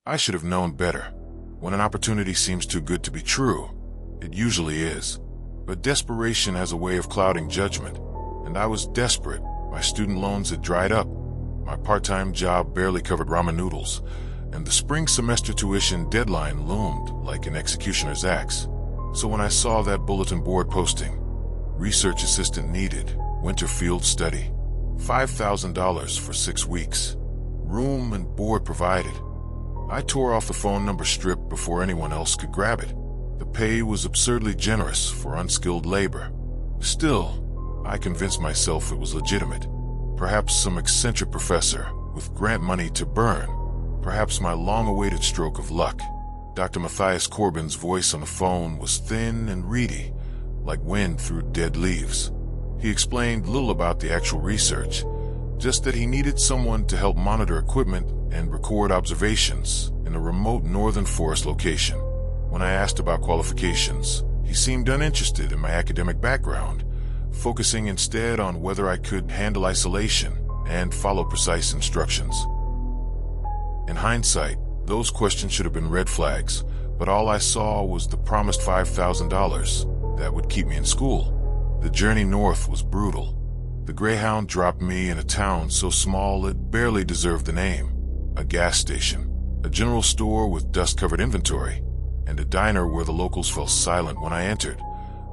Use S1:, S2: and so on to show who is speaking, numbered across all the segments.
S1: I should have known better. When an opportunity seems too good to be true, it usually is. But desperation has a way of clouding judgment, and I was desperate. My student loans had dried up. My part-time job barely covered ramen noodles, and the spring semester tuition deadline loomed like an executioner's axe. So when I saw that bulletin board posting, research assistant needed, winter field study, $5,000 for 6 weeks, room and board provided, I tore off the phone number strip before anyone else could grab it. The pay was absurdly generous for unskilled labor. Still, I convinced myself it was legitimate. Perhaps some eccentric professor with grant money to burn. Perhaps my long-awaited stroke of luck. Dr. Matthias Korbin's voice on the phone was thin and reedy, like wind through dead leaves. He explained little about the actual research, just that he needed someone to help monitor equipment and record observations in a remote northern forest location. When I asked about qualifications, he seemed uninterested in my academic background, focusing instead on whether I could handle isolation and follow precise instructions. In hindsight, those questions should have been red flags, but all I saw was the promised $5,000 that would keep me in school. The journey north was brutal. The Greyhound dropped me in a town so small it barely deserved the name. A gas station, a general store with dust-covered inventory, and a diner where the locals fell silent when I entered,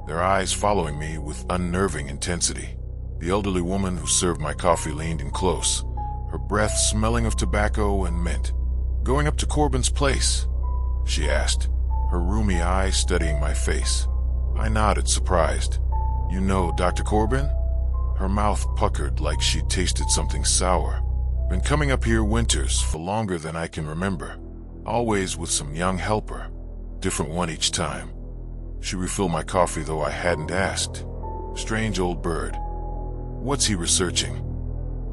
S1: their eyes following me with unnerving intensity. The elderly woman who served my coffee leaned in close, her breath smelling of tobacco and mint. "Going up to Korbin's place?" she asked, her roomy eyes studying my face. I nodded, surprised. "You know Dr. Korbin?" Her mouth puckered like she'd tasted something sour. "Been coming up here winters for longer than I can remember. Always with some young helper. Different one each time." She refilled my coffee, though I hadn't asked. "Strange old bird. What's he researching?"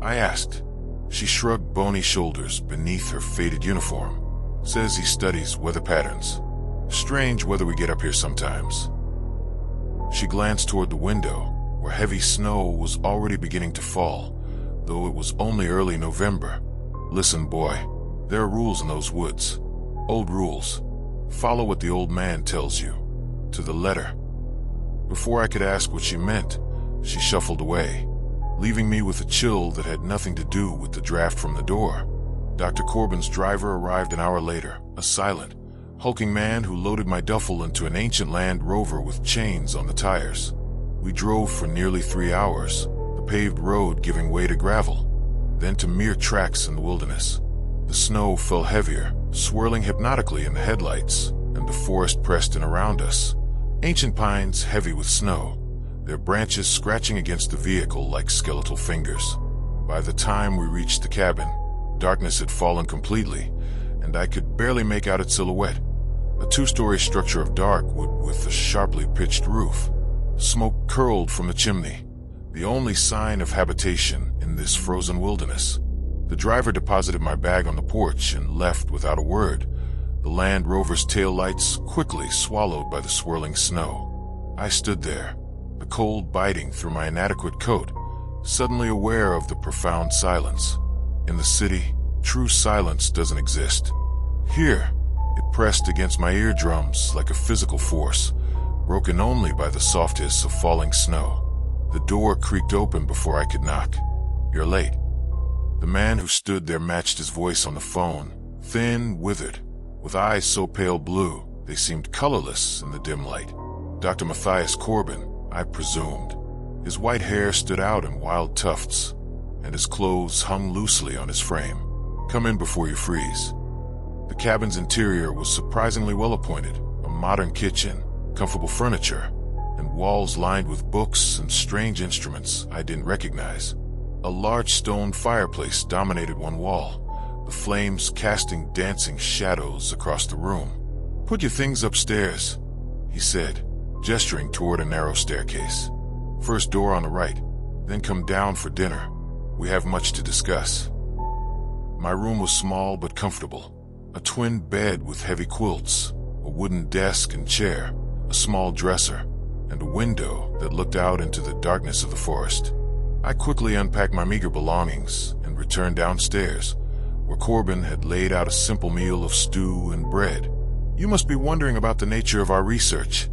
S1: I asked. She shrugged bony shoulders beneath her faded uniform. "Says he studies weather patterns. Strange weather we get up here sometimes." She glanced toward the window, where heavy snow was already beginning to fall, though it was only early November. "Listen, boy, there are rules in those woods. Old rules. Follow what the old man tells you, to the letter." Before I could ask what she meant, she shuffled away, leaving me with a chill that had nothing to do with the draft from the door. Dr. Korbin's driver arrived an hour later, a silent, hulking man who loaded my duffel into an ancient Land Rover with chains on the tires. We drove for nearly 3 hours, the paved road giving way to gravel, then to mere tracks in the wilderness. The snow fell heavier, swirling hypnotically in the headlights, and the forest pressed in around us. Ancient pines heavy with snow, their branches scratching against the vehicle like skeletal fingers. By the time we reached the cabin, darkness had fallen completely, and I could barely make out its silhouette. A 2-story structure of dark wood with a sharply pitched roof. Smoke curled from the chimney, the only sign of habitation in this frozen wilderness. The driver deposited my bag on the porch and left without a word, the Land Rover's taillights quickly swallowed by the swirling snow. I stood there, the cold biting through my inadequate coat, suddenly aware of the profound silence. In the city, true silence doesn't exist. Here, it pressed against my eardrums like a physical force, broken only by the soft hiss of falling snow. The door creaked open before I could knock. "You're late." The man who stood there matched his voice on the phone, thin, withered, with eyes so pale blue they seemed colorless in the dim light. Dr. Matthias Korbin, I presumed. His white hair stood out in wild tufts, and his clothes hung loosely on his frame. "Come in before you freeze." The cabin's interior was surprisingly well appointed, a modern kitchen, comfortable furniture, and walls lined with books and strange instruments I didn't recognize. A large stone fireplace dominated one wall, the flames casting dancing shadows across the room. "Put your things upstairs," he said, gesturing toward a narrow staircase. "First door on the right, then come down for dinner. We have much to discuss." My room was small but comfortable. A twin bed with heavy quilts, a wooden desk and chair, a small dresser, and a window that looked out into the darkness of the forest. I quickly unpacked my meager belongings and returned downstairs, where Korbin had laid out a simple meal of stew and bread. "You must be wondering about the nature of our research,"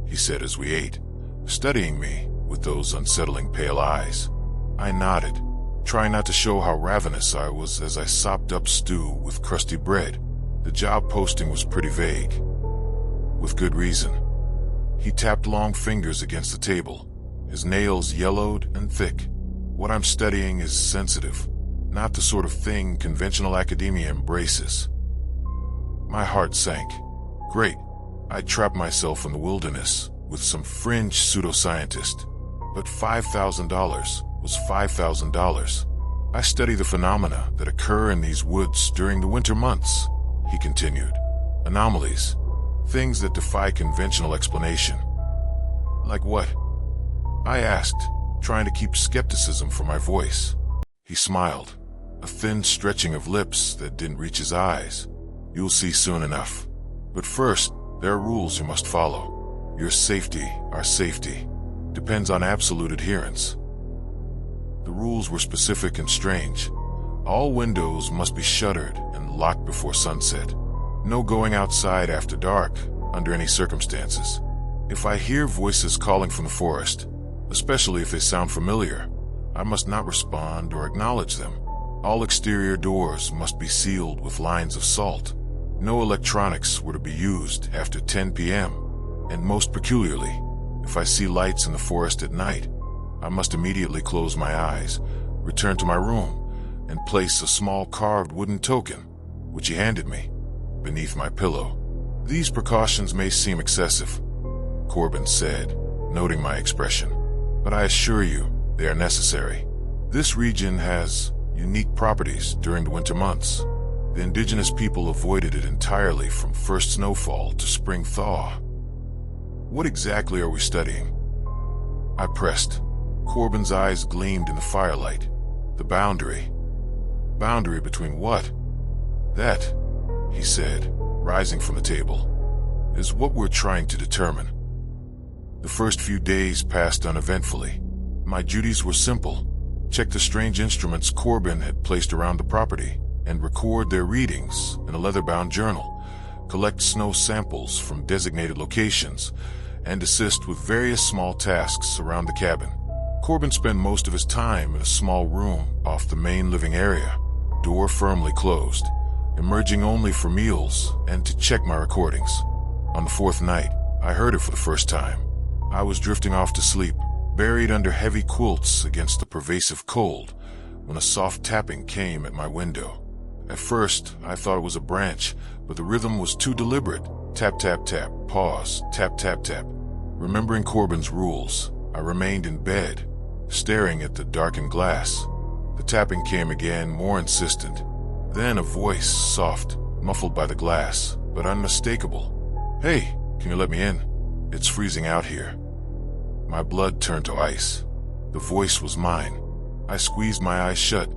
S1: he said as we ate, studying me with those unsettling pale eyes. I nodded, trying not to show how ravenous I was as I sopped up stew with crusty bread. The job posting was pretty vague. With good reason. He tapped long fingers against the table, his nails yellowed and thick. "What I'm studying is sensitive, not the sort of thing conventional academia embraces." My heart sank. Great, I'd trapped myself in the wilderness with some fringe pseudoscientist. But $5,000 was $5,000. "I study the phenomena that occur in these woods during the winter months," he continued. "Anomalies, things that defy conventional explanation." "Like what?" I asked, trying to keep skepticism from my voice. He smiled, a thin stretching of lips that didn't reach his eyes. "You'll see soon enough. But first, there are rules you must follow. Your safety, our safety, depends on absolute adherence." The rules were specific and strange. All windows must be shuttered and locked before sunset. No going outside after dark, under any circumstances. If I hear voices calling from the forest, especially if they sound familiar, I must not respond or acknowledge them. All exterior doors must be sealed with lines of salt. No electronics were to be used after 10 p.m. And most peculiarly, if I see lights in the forest at night, I must immediately close my eyes, return to my room, and place a small carved wooden token, which he handed me, beneath my pillow. "These precautions may seem excessive," Korbin said, noting my expression, "but I assure you they are necessary. This region has unique properties during the winter months. The indigenous people avoided it entirely from first snowfall to spring thaw." "What exactly are we studying?" I pressed. Korbin's eyes gleamed in the firelight. "The boundary." "Boundary between what?" "That," he said, rising from the table, "is what we're trying to determine." The first few days passed uneventfully. My duties were simple: check the strange instruments Korbin had placed around the property, and record their readings in a leather-bound journal, collect snow samples from designated locations, and assist with various small tasks around the cabin. Korbin spent most of his time in a small room off the main living area, door firmly closed, emerging only for meals and to check my recordings. On the fourth night, I heard it for the first time. I was drifting off to sleep, buried under heavy quilts against the pervasive cold, when a soft tapping came at my window. At first, I thought it was a branch, but the rhythm was too deliberate. Tap, tap, tap, pause, tap, tap, tap. Remembering Korbin's rules, I remained in bed, staring at the darkened glass. The tapping came again, more insistent. Then a voice, soft, muffled by the glass, but unmistakable. "Hey, can you let me in? It's freezing out here." My blood turned to ice. The voice was mine. I squeezed my eyes shut,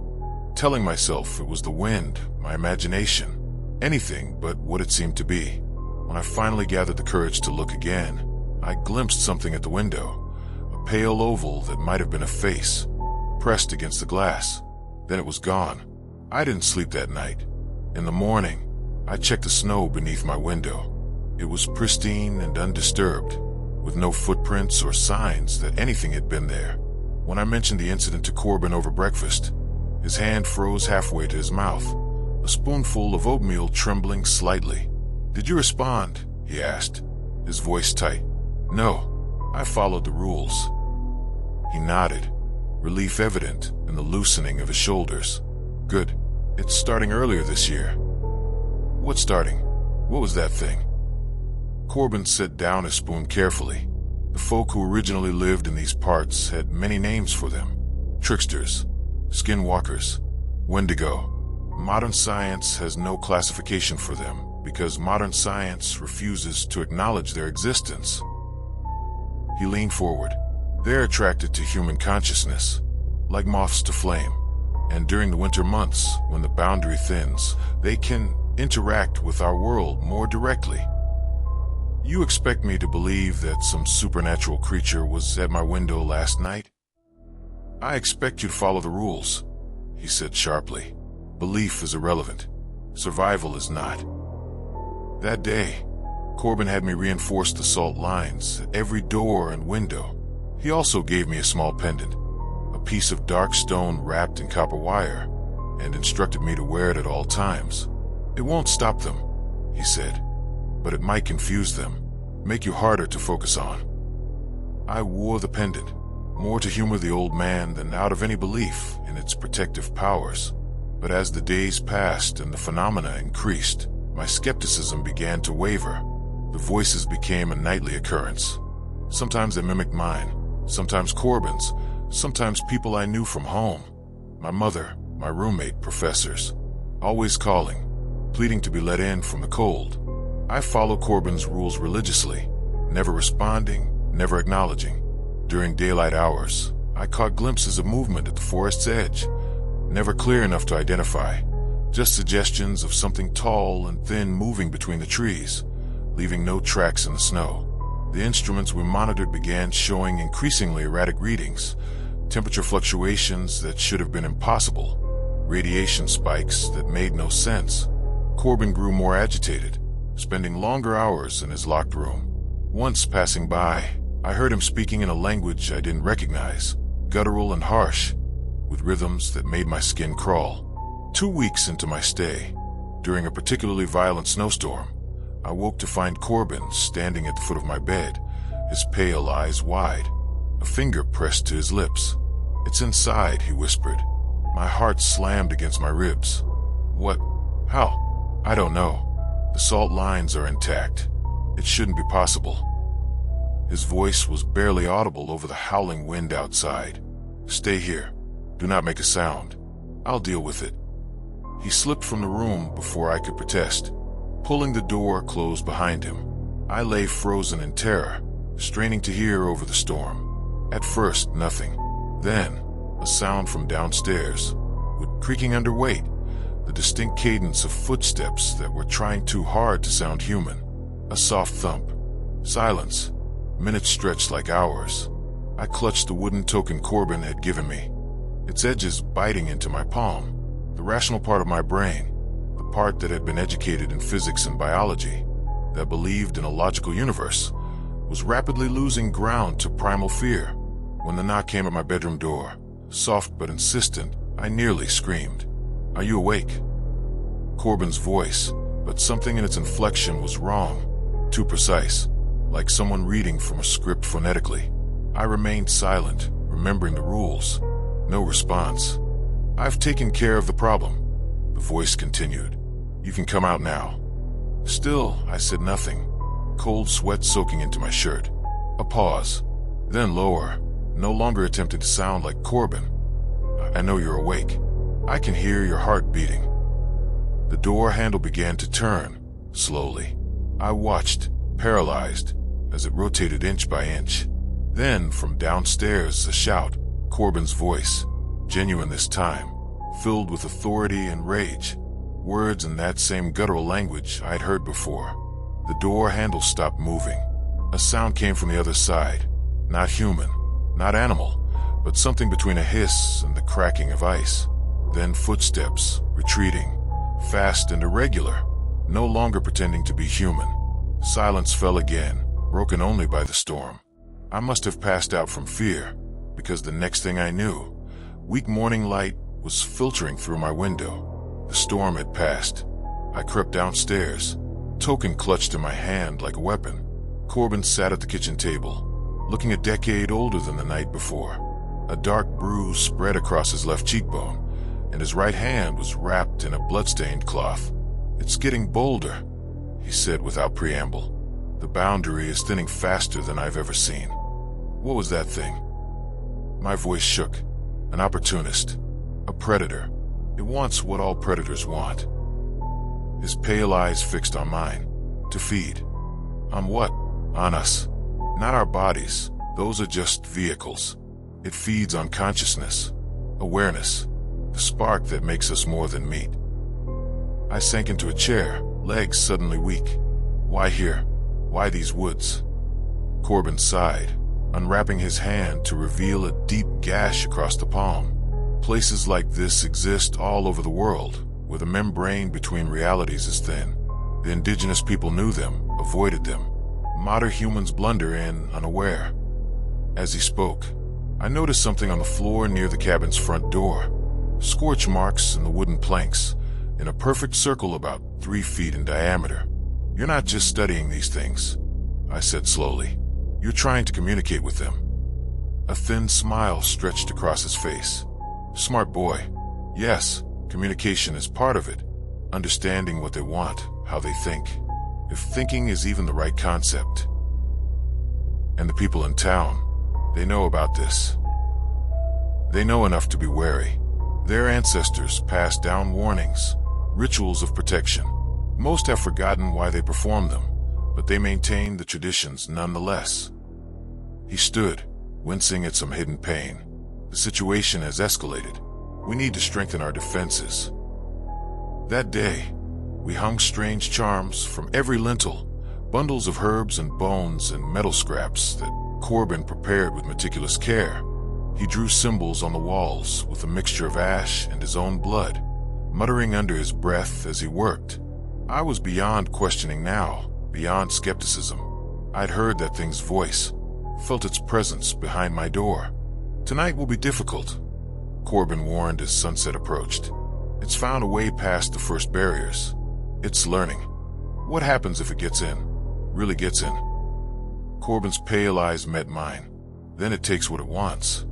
S1: telling myself it was the wind, my imagination, anything but what it seemed to be. When I finally gathered the courage to look again, I glimpsed something at the window, a pale oval that might have been a face, pressed against the glass. Then it was gone. I didn't sleep that night. In the morning, I checked the snow beneath my window. It was pristine and undisturbed, with no footprints or signs that anything had been there. When I mentioned the incident to Korbin over breakfast, his hand froze halfway to his mouth, a spoonful of oatmeal trembling slightly. "Did you respond?" he asked, his voice tight. "No, I followed the rules." He nodded, relief evident in the loosening of his shoulders. "Good. It's starting earlier this year." "What's starting? What was that thing?" Korbin set down his spoon carefully. The folk who originally lived in these parts had many names for them. Tricksters, skinwalkers, wendigo. Modern science has no classification for them because modern science refuses to acknowledge their existence. He leaned forward. "They're attracted to human consciousness, like moths to flame. And during the winter months, when the boundary thins, they can interact with our world more directly." "You expect me to believe that some supernatural creature was at my window last night?" "I expect you to follow the rules," he said sharply. Belief is irrelevant. Survival is not. That day, Korbin had me reinforce the salt lines at every door and window. He also gave me a small pendant, a piece of dark stone wrapped in copper wire, and instructed me to wear it at all times. It won't stop them, he said, but it might confuse them, make you harder to focus on. I wore the pendant, more to humor the old man than out of any belief in its protective powers. But as the days passed and the phenomena increased, my skepticism began to waver. The voices became a nightly occurrence. Sometimes they mimicked mine, sometimes Korbin's, sometimes people I knew from home. My mother, my roommate, professors. Always calling, pleading to be let in from the cold. I followed Korbin's rules religiously, never responding, never acknowledging. During daylight hours, I caught glimpses of movement at the forest's edge, never clear enough to identify, just suggestions of something tall and thin moving between the trees, leaving no tracks in the snow. The instruments we monitored began showing increasingly erratic readings, temperature fluctuations that should have been impossible, radiation spikes that made no sense. Korbin grew more agitated, spending longer hours in his locked room. Once passing by, I heard him speaking in a language I didn't recognize, guttural and harsh, with rhythms that made my skin crawl. 2 weeks into my stay, during a particularly violent snowstorm, I woke to find Korbin standing at the foot of my bed, his pale eyes wide, a finger pressed to his lips. "It's inside," he whispered. My heart slammed against my ribs. "What? How?" "I don't know. The salt lines are intact. It shouldn't be possible." His voice was barely audible over the howling wind outside. "Stay here. Do not make a sound. I'll deal with it." He slipped from the room before I could protest, pulling the door closed behind him. I lay frozen in terror, straining to hear over the storm. At first, nothing. Then, a sound from downstairs, with creaking under weight, the distinct cadence of footsteps that were trying too hard to sound human. A soft thump. Silence. Minutes stretched like hours. I clutched the wooden token Korbin had given me, its edges biting into my palm. The rational part of my brain, the part that had been educated in physics and biology, that believed in a logical universe, was rapidly losing ground to primal fear. When the knock came at my bedroom door, soft but insistent, I nearly screamed. "Are you awake?" Korbin's voice, but something in its inflection was wrong, too precise, like someone reading from a script phonetically. I remained silent, remembering the rules. No response. "I've taken care of the problem," the voice continued. "You can come out now." Still, I said nothing, cold sweat soaking into my shirt. A pause, then lower, no longer attempting to sound like Korbin. "I know you're awake. I can hear your heart beating." The door handle began to turn, slowly. I watched, paralyzed, as it rotated inch by inch. Then, from downstairs, a shout, Korbin's voice, genuine this time, filled with authority and rage, words in that same guttural language I'd heard before. The door handle stopped moving. A sound came from the other side, not human, not animal, but something between a hiss and the cracking of ice. Then footsteps, retreating, fast and irregular, no longer pretending to be human. Silence fell again, broken only by the storm. I must have passed out from fear, because the next thing I knew, weak morning light was filtering through my window. The storm had passed. I crept downstairs, token clutched in my hand like a weapon. Korbin sat at the kitchen table, looking a decade older than the night before. A dark bruise spread across his left cheekbone, and his right hand was wrapped in a blood-stained cloth. "It's getting bolder," he said without preamble. "The boundary is thinning faster than I've ever seen." "What was that thing?" My voice shook. "An opportunist. A predator. It wants what all predators want." His pale eyes fixed on mine. "To feed." "On what?" "On us. Not our bodies. Those are just vehicles. It feeds on consciousness, awareness, the spark that makes us more than meat." I sank into a chair, legs suddenly weak. "Why here? Why these woods?" Korbin sighed, unwrapping his hand to reveal a deep gash across the palm. "Places like this exist all over the world, where the membrane between realities is thin. The indigenous people knew them, avoided them. Modern humans blunder in, unaware. As he spoke, I noticed something on the floor near the cabin's front door. Scorch marks in the wooden planks, in a perfect circle about 3 feet in diameter. "You're not just studying these things," I said slowly. "You're trying to communicate with them." A thin smile stretched across his face. "Smart boy. Yes, communication is part of it. Understanding what they want, how they think. If thinking is even the right concept." And the people in town, they know about this. They know enough to be wary. Their ancestors passed down warnings, rituals of protection. Most have forgotten why they performed them, but they maintain the traditions nonetheless. He stood, wincing at some hidden pain. The situation has escalated. We need to strengthen our defenses. That day, we hung strange charms from every lintel, bundles of herbs and bones and metal scraps that Korbin prepared with meticulous care. He drew symbols on the walls with a mixture of ash and his own blood, muttering under his breath as he worked. I was beyond questioning now, beyond skepticism. I'd heard that thing's voice, felt its presence behind my door. "Tonight will be difficult," Korbin warned as sunset approached. "It's found a way past the first barriers. It's learning. What happens if it gets in? Really gets in?" Korbin's pale eyes met mine. "Then it takes what it wants."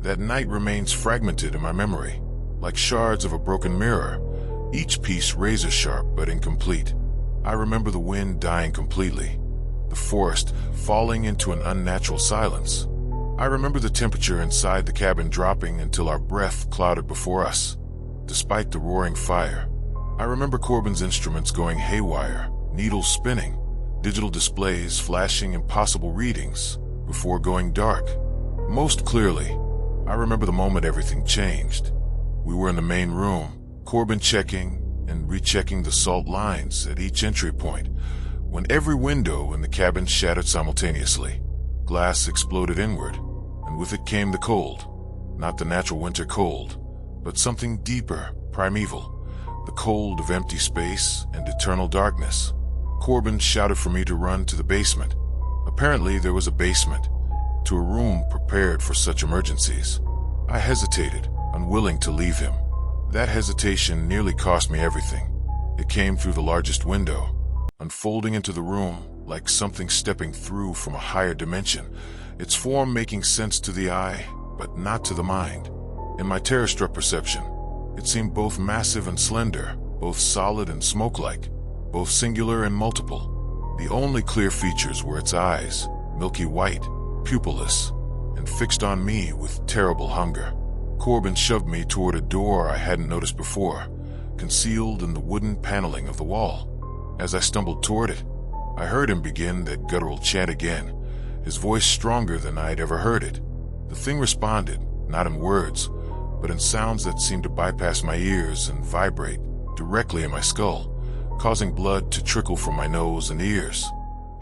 S1: That night remains fragmented in my memory, like shards of a broken mirror, each piece razor-sharp but incomplete. I remember the wind dying completely, the forest falling into an unnatural silence. I remember the temperature inside the cabin dropping until our breath clouded before us, despite the roaring fire. I remember Korbin's instruments going haywire, needles spinning, digital displays flashing impossible readings before going dark. Most clearly, I remember the moment everything changed. We were in the main room, Korbin checking and rechecking the salt lines at each entry point, when every window in the cabin shattered simultaneously. Glass exploded inward, and with it came the cold. Not the natural winter cold, but something deeper, primeval. The cold of empty space and eternal darkness. Korbin shouted for me to run to the basement. Apparently there was a basement, to a room prepared for such emergencies. I hesitated, unwilling to leave him. That hesitation nearly cost me everything. It came through the largest window, unfolding into the room like something stepping through from a higher dimension, its form making sense to the eye, but not to the mind. In my terror-struck perception, it seemed both massive and slender, both solid and smoke-like, both singular and multiple. The only clear features were its eyes, milky white, pupilless, and fixed on me with terrible hunger. Korbin shoved me toward a door I hadn't noticed before, concealed in the wooden paneling of the wall. As I stumbled toward it, I heard him begin that guttural chant again, his voice stronger than I'd ever heard it. The thing responded, not in words, but in sounds that seemed to bypass my ears and vibrate directly in my skull, causing blood to trickle from my nose and ears.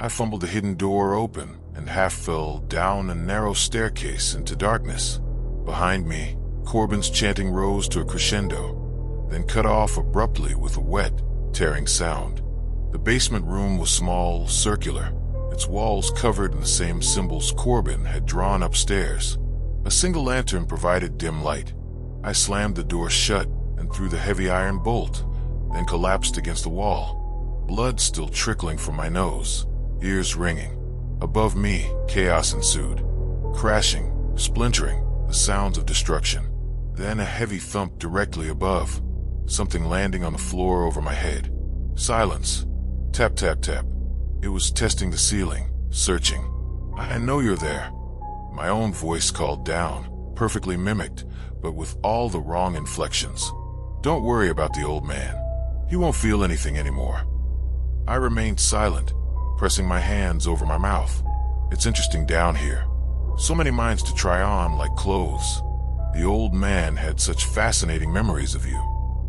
S1: I fumbled the hidden door open and half fell down a narrow staircase into darkness. Behind me, Korbin's chanting rose to a crescendo, then cut off abruptly with a wet, tearing sound. The basement room was small, circular, its walls covered in the same symbols Korbin had drawn upstairs. A single lantern provided dim light. I slammed the door shut and threw the heavy iron bolt, then collapsed against the wall, blood still trickling from my nose, ears ringing. Above me, chaos ensued. Crashing, splintering, the sounds of destruction. Then a heavy thump directly above, something landing on the floor over my head. Silence. Tap, tap, tap. It was testing the ceiling, searching. "I know you're there." My own voice called down, perfectly mimicked, but with all the wrong inflections. "Don't worry about the old man. He won't feel anything anymore." I remained silent, pressing my hands over my mouth. It's interesting down here. So many minds to try on like clothes. The old man had such fascinating memories of you.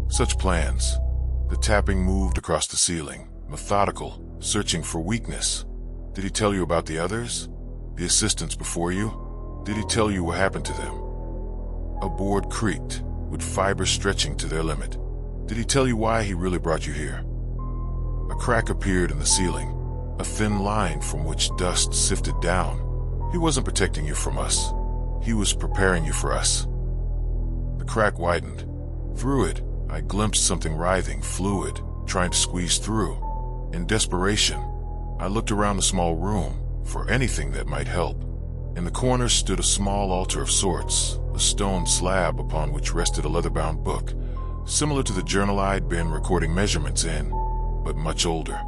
S1: Such plans. The tapping moved across the ceiling, methodical, searching for weakness. Did he tell you about the others? The assistants before you? Did he tell you what happened to them? A board creaked, with fibers stretching to their limit. Did he tell you why he really brought you here? A crack appeared in the ceiling, a thin line from which dust sifted down. He wasn't protecting you from us. He was preparing you for us. The crack widened. Through it, I glimpsed something writhing, fluid, trying to squeeze through. In desperation, I looked around the small room for anything that might help. In the corner stood a small altar of sorts, a stone slab upon which rested a leather-bound book, similar to the journal I'd been recording measurements in, but much older.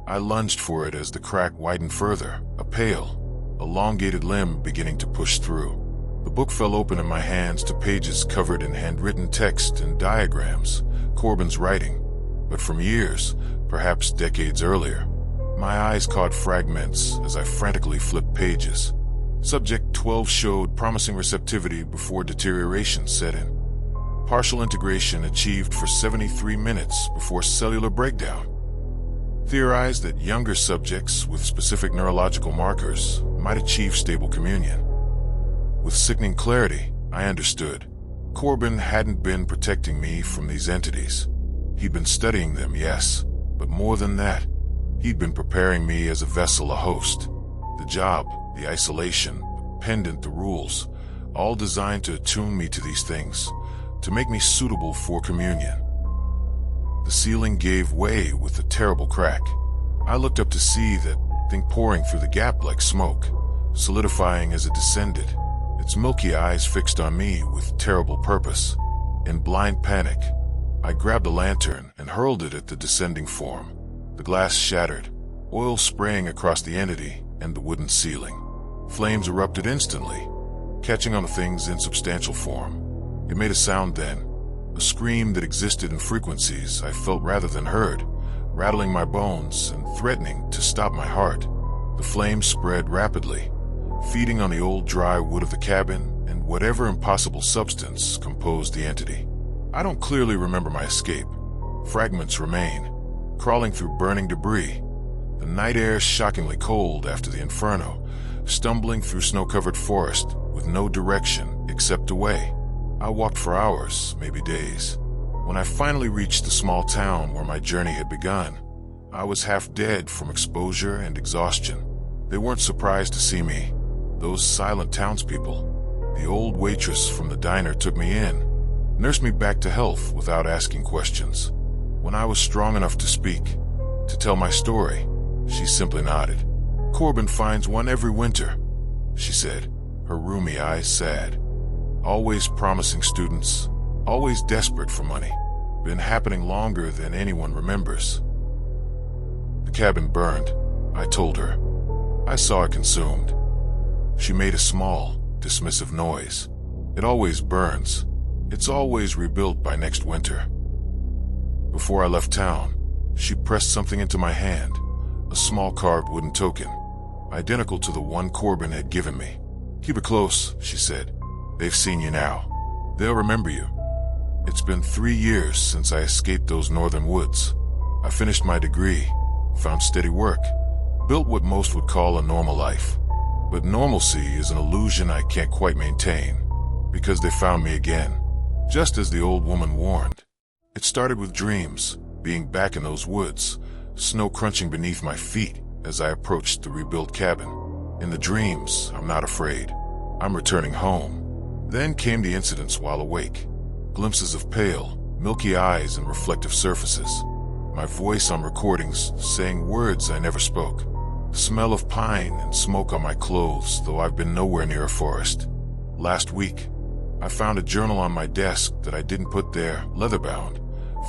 S1: I lunged for it as the crack widened further, a pale, elongated limb beginning to push through. The book fell open in my hands to pages covered in handwritten text and diagrams, Korbin's writing, but from years, perhaps decades earlier. My eyes caught fragments as I frantically flipped pages. Subject 12 showed promising receptivity before deterioration set in. Partial integration achieved for 73 minutes before cellular breakdown. Theorized that younger subjects with specific neurological markers might achieve stable communion. With sickening clarity, I understood. Korbin hadn't been protecting me from these entities. He'd been studying them, yes, but more than that, he'd been preparing me as a vessel, a host. The job, the isolation, the pendant, the rules, all designed to attune me to these things, to make me suitable for communion. The ceiling gave way with a terrible crack. I looked up to see that thing pouring through the gap like smoke, solidifying as it descended, its milky eyes fixed on me with terrible purpose. In blind panic, I grabbed a lantern and hurled it at the descending form. The glass shattered, oil spraying across the entity and the wooden ceiling. Flames erupted instantly, catching on the thing's insubstantial form. It made a sound then, a scream that existed in frequencies I felt rather than heard, rattling my bones and threatening to stop my heart. The flames spread rapidly, feeding on the old dry wood of the cabin and whatever impossible substance composed the entity. I don't clearly remember my escape. Fragments remain, crawling through burning debris, the night air shockingly cold after the inferno, stumbling through snow-covered forest with no direction except away. I walked for hours, maybe days. When I finally reached the small town where my journey had begun, I was half dead from exposure and exhaustion. They weren't surprised to see me. Those silent townspeople. The old waitress from the diner took me in, nursed me back to health without asking questions. When I was strong enough to speak, to tell my story, she simply nodded. Korbin finds one every winter, she said, her rheumy eyes sad. Always promising students, always desperate for money. Been happening longer than anyone remembers. The cabin burned, I told her. I saw it consumed. She made a small, dismissive noise. It always burns. It's always rebuilt by next winter. Before I left town, she pressed something into my hand, a small carved wooden token, identical to the one Korbin had given me. Keep it close, she said. They've seen you now. They'll remember you. It's been 3 years since I escaped those northern woods. I finished my degree, found steady work, built what most would call a normal life. But normalcy is an illusion I can't quite maintain, because they found me again, just as the old woman warned. It started with dreams, being back in those woods, snow crunching beneath my feet as I approached the rebuilt cabin. In the dreams, I'm not afraid. I'm returning home. Then came the incidents while awake. Glimpses of pale, milky eyes and reflective surfaces. My voice on recordings saying words I never spoke. The smell of pine and smoke on my clothes, though I've been nowhere near a forest. Last week, I found a journal on my desk that I didn't put there, leather-bound,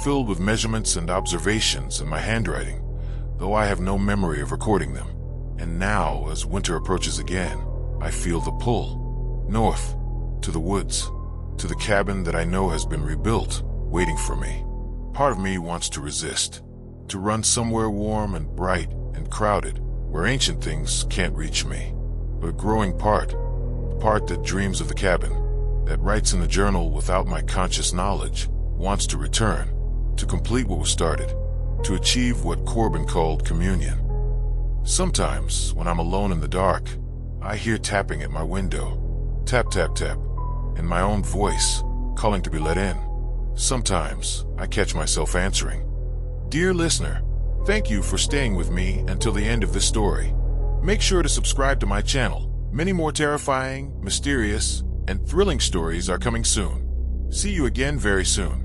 S1: filled with measurements and observations in my handwriting, though I have no memory of recording them. And now, as winter approaches again, I feel the pull. North, to the woods, to the cabin that I know has been rebuilt, waiting for me. Part of me wants to resist, to run somewhere warm and bright and crowded, where ancient things can't reach me. But a growing part, the part that dreams of the cabin, that writes in the journal without my conscious knowledge, wants to return, to complete what was started, to achieve what Korbin called communion. Sometimes, when I'm alone in the dark, I hear tapping at my window. Tap, tap, tap. In my own voice, calling to be let in. Sometimes I catch myself answering. Dear listener, thank you for staying with me until the end of this story. Make sure to subscribe to my channel. Many more terrifying, mysterious, and thrilling stories are coming soon. See you again very soon.